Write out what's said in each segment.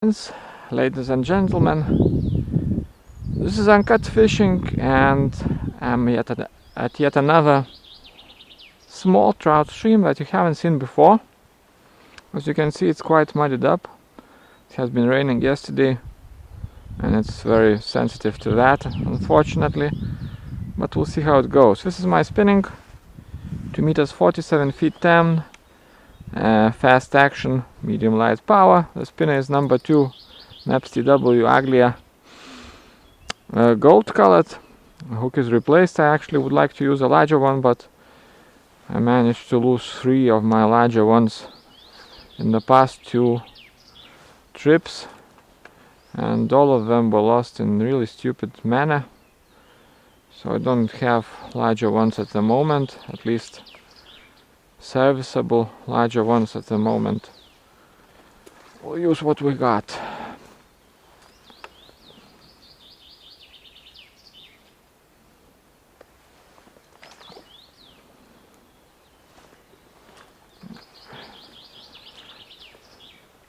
friends, ladies and gentlemen, this is Uncut Fishing, and I'm at yet another small trout stream that you haven't seen before. As you can see, it's quite muddied up. It has been raining yesterday and it's very sensitive to that, unfortunately, but we'll see how it goes. This is my spinning, 2 meters 47 feet 10, fast action, medium light power. The spinner is number 2 Naps TW Aglia, gold colored. The hook is replaced. I actually would like to use a larger one, but I managed to lose 3 of my larger ones in the past 2 trips, and all of them were lost in really stupid manner, so I don't have larger ones at the moment, at least serviceable larger ones at the moment. We'll use what we got.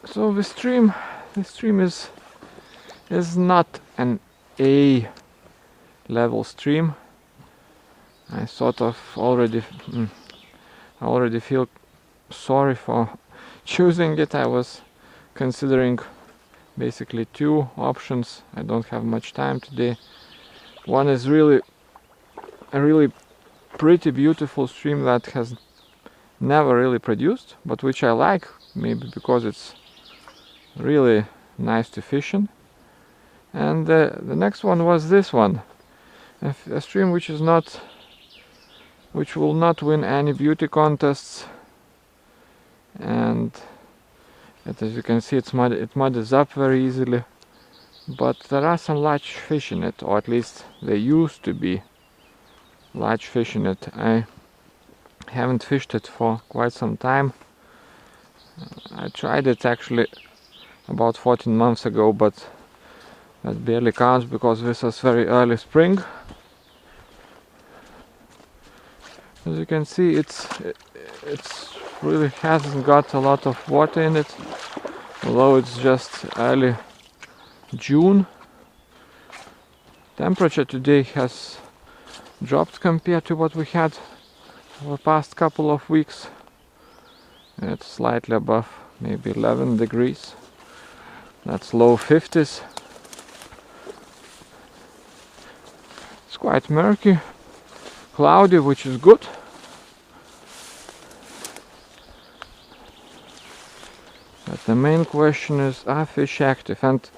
So the stream is not an A level stream. I sort of already feel sorry for choosing it. I was considering basically 2 options. I don't have much time today. One is a really pretty beautiful stream that has never really produced, but which I like, maybe because it's really nice to fish in. And the next one was this one, a stream which will not win any beauty contests, and as you can see, it muddies up very easily, but there are some large fish in it, or at least there used to be large fish in it. I haven't fished it for quite some time. I tried it actually about 14 months ago, but that barely counts because this was very early spring. As you can see, it's really hasn't got a lot of water in it, although it's just early June. Temperature today has dropped compared to what we had for the past couple of weeks. It's slightly above maybe 11 degrees. That's low 50s. It's quite murky, cloudy, which is good. But the main question is, are fish active? And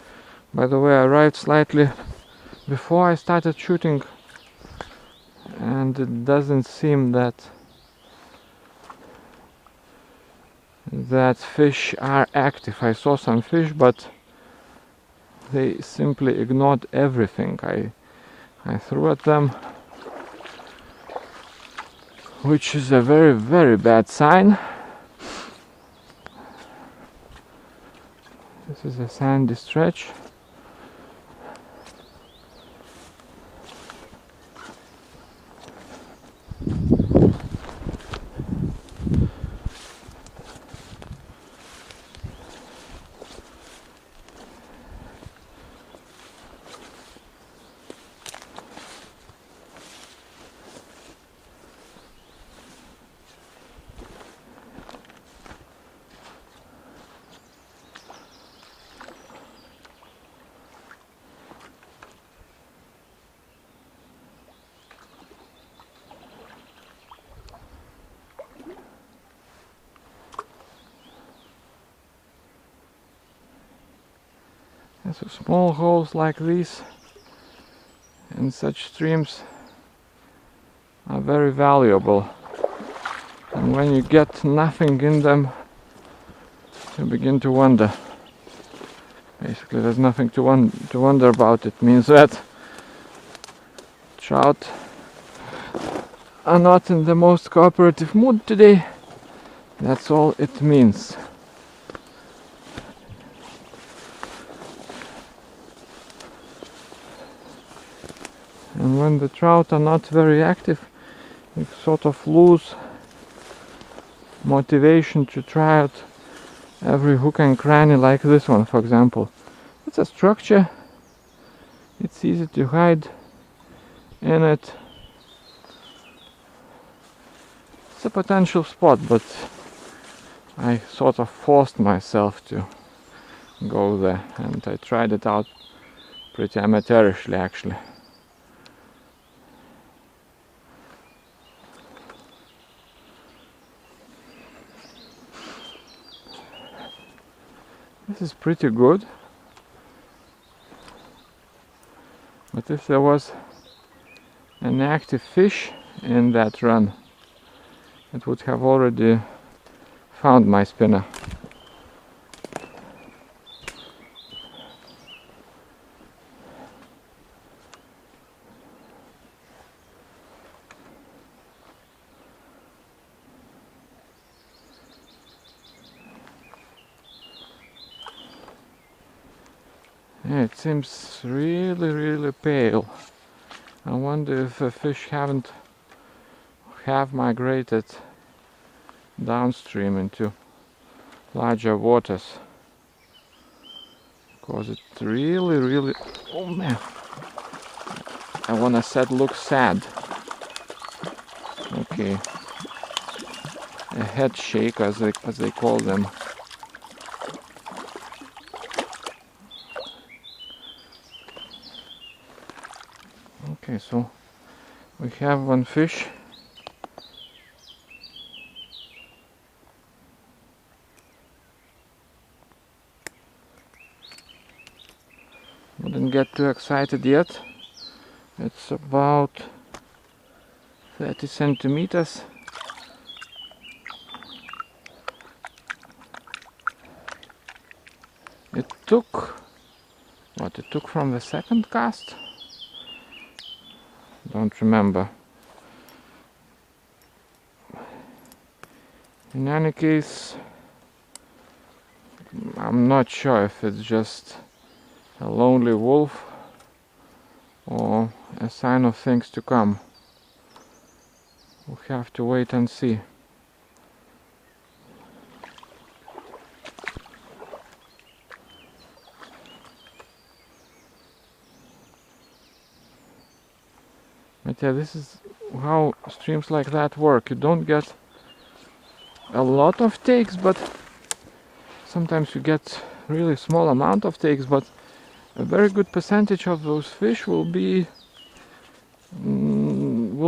by the way, I arrived slightly before I started shooting, and it doesn't seem that fish are active. I saw some fish, but they simply ignored everything I threw at them, which is a very, very bad sign. This is a sandy stretch. So small holes like these in such streams are very valuable, and when you get nothing in them, you begin to wonder. Basically, there's nothing to wonder about. It means that trout are not in the most cooperative mood today. That's all it means. And when the trout are not very active, you sort of lose motivation to try out every hook and cranny, like this one for example. It's a structure, it's easy to hide in it. It's a potential spot, but I sort of forced myself to go there, and I tried it out pretty amateurishly actually. This is pretty good, but if there was an active fish in that run, it would have already found my spinner. Yeah, it seems really pale. I wonder if the fish have migrated downstream into larger waters, because it really, oh man, I wanna say looks sad. Okay, a head shake as they call them. Okay, so we have one fish. Wouldn't get too excited yet. It's about 30 centimeters. It took from the second cast? Don't remember. In any case, I'm not sure if it's just a lonely wolf or a sign of things to come. We'll have to wait and see. But yeah, this is how streams like that work. You don't get a lot of takes, but sometimes you get really small amount of takes, but a very good percentage of those fish will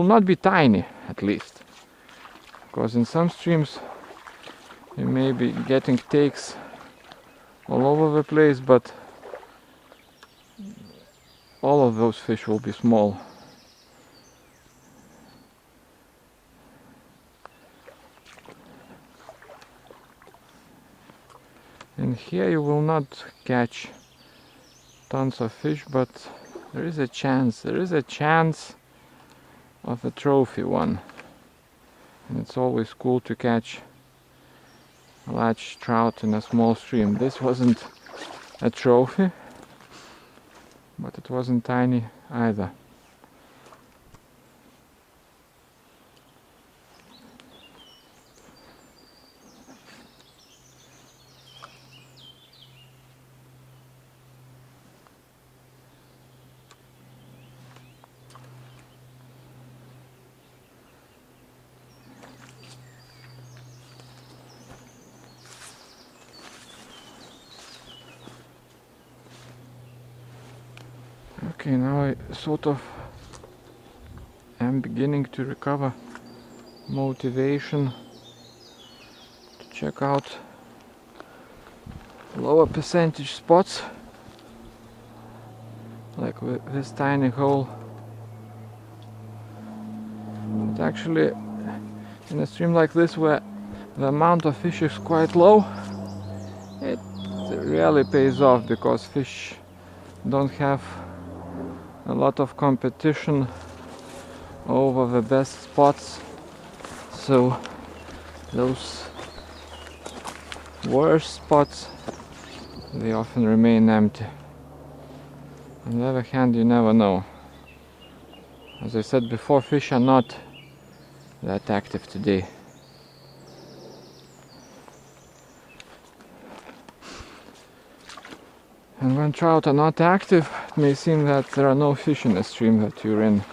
not be tiny, at least. Because in some streams you may be getting takes all over the place, but all of those fish will be small. And here you will not catch tons of fish, but there is a chance of a trophy one. And it's always cool to catch a large trout in a small stream. This wasn't a trophy, but it wasn't tiny either. Okay, now I sort of am beginning to recover motivation to check out lower percentage spots, like with this tiny hole. But actually, in a stream like this where the amount of fish is quite low, it really pays off, because fish don't have a lot of competition over the best spots, so those worst spots, they often remain empty. On the other hand, you never know. As I said before, fish are not that active today. And when trout are not active, it may seem that there are no fish in the stream that you're in.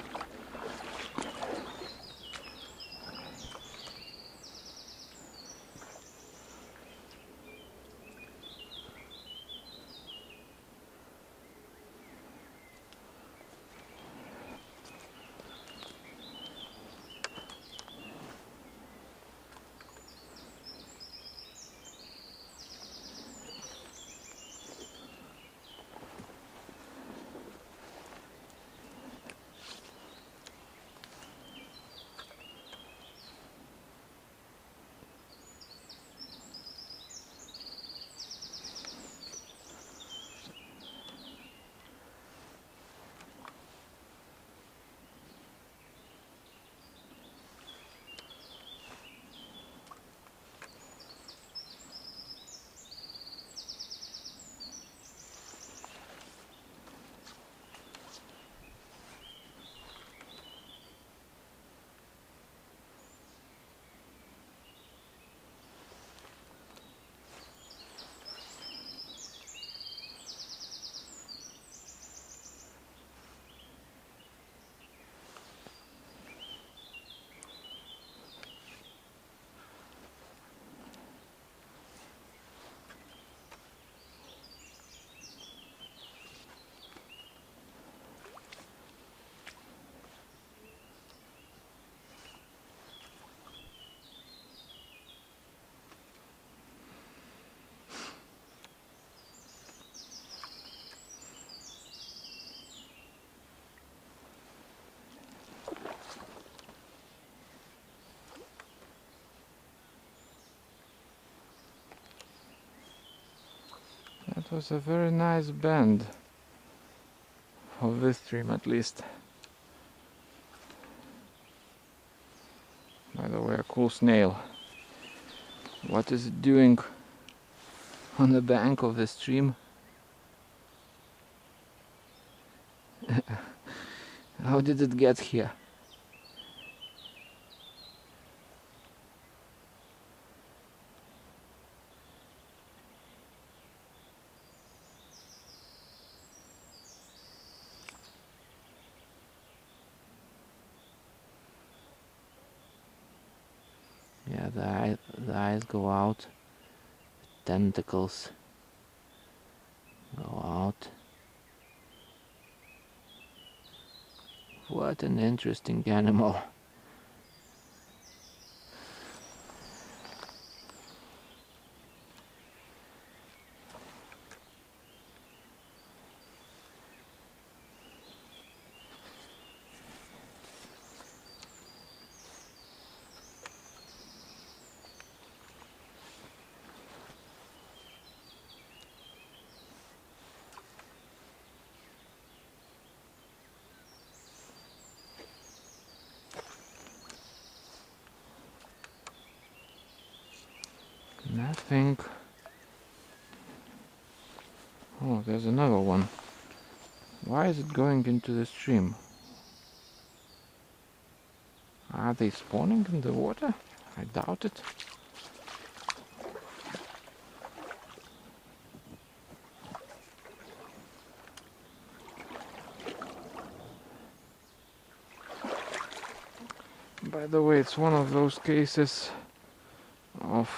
That was a very nice bend, of this stream at least. By the way, a cool snail. What is it doing on the bank of the stream? How did it get here? Yeah, the eyes go out, tentacles go out. What an interesting animal. Nothing. Oh, there's another one. Why is it going into the stream? Are they spawning in the water? I doubt it. By the way, it's one of those cases of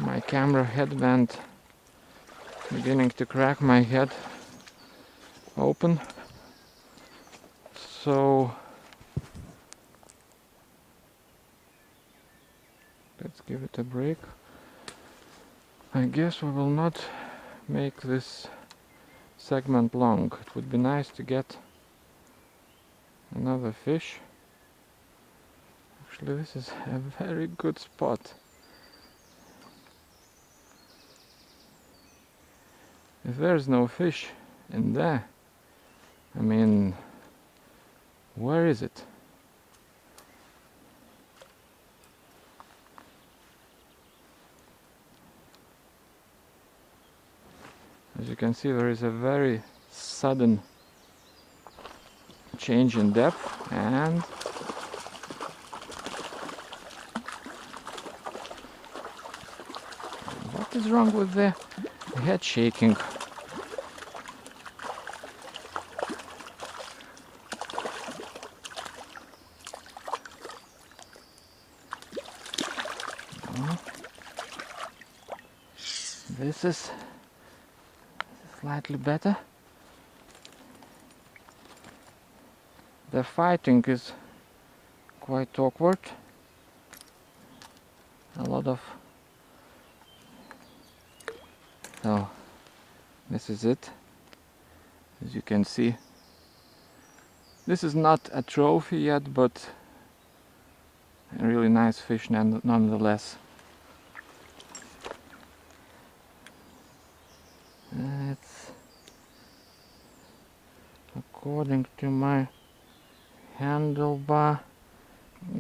my camera headband beginning to crack my head open. So let's give it a break. I guess we will not make this segment long. It would be nice to get another fish. Actually, this is a very good spot. If there's no fish in there, I mean, where is it? As you can see, there is a very sudden change in depth, and what is wrong with the head shaking? this is slightly better. The fighting is quite awkward. A lot of... So this is it. As you can see, this is not a trophy yet, but a really nice fish nonetheless. It's, according to my handlebar,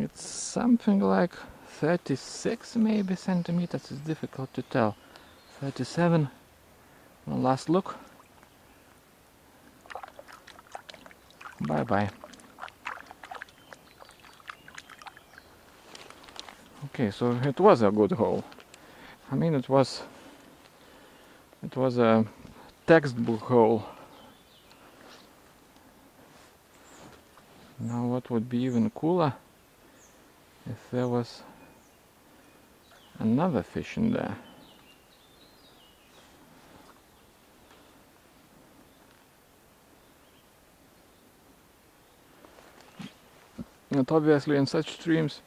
it's something like 36 maybe centimeters. It's difficult to tell. 37. One last look. Bye bye. Okay, so it was a good haul. I mean, it was a textbook haul. Now what would be even cooler if there was another fish in there. And obviously in such streams,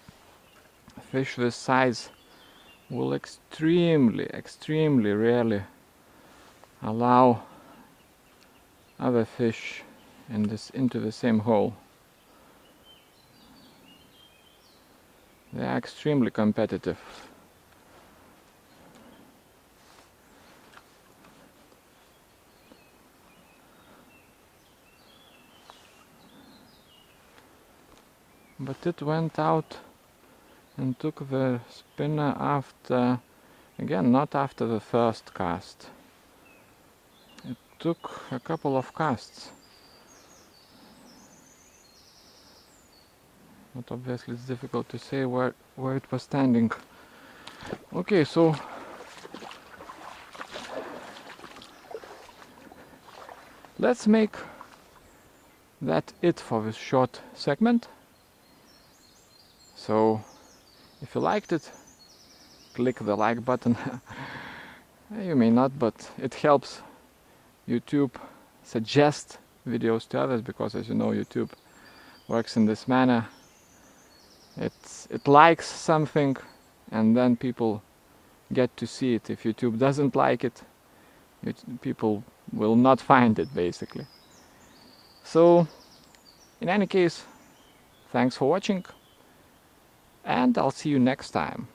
fish this size will extremely rarely allow other fish into the same hole. They are extremely competitive. But it went out and took the spinner after, again, not after the first cast. It took a couple of casts. But obviously it's difficult to say where it was standing. Okay, so let's make that it for this short segment. So if you liked it, click the like button. You may not, but it helps YouTube suggest videos to others, because as you know, YouTube works in this manner. It likes something and then people get to see it. If YouTube doesn't like it, people will not find it, basically. So in any case, thanks for watching, and I'll see you next time.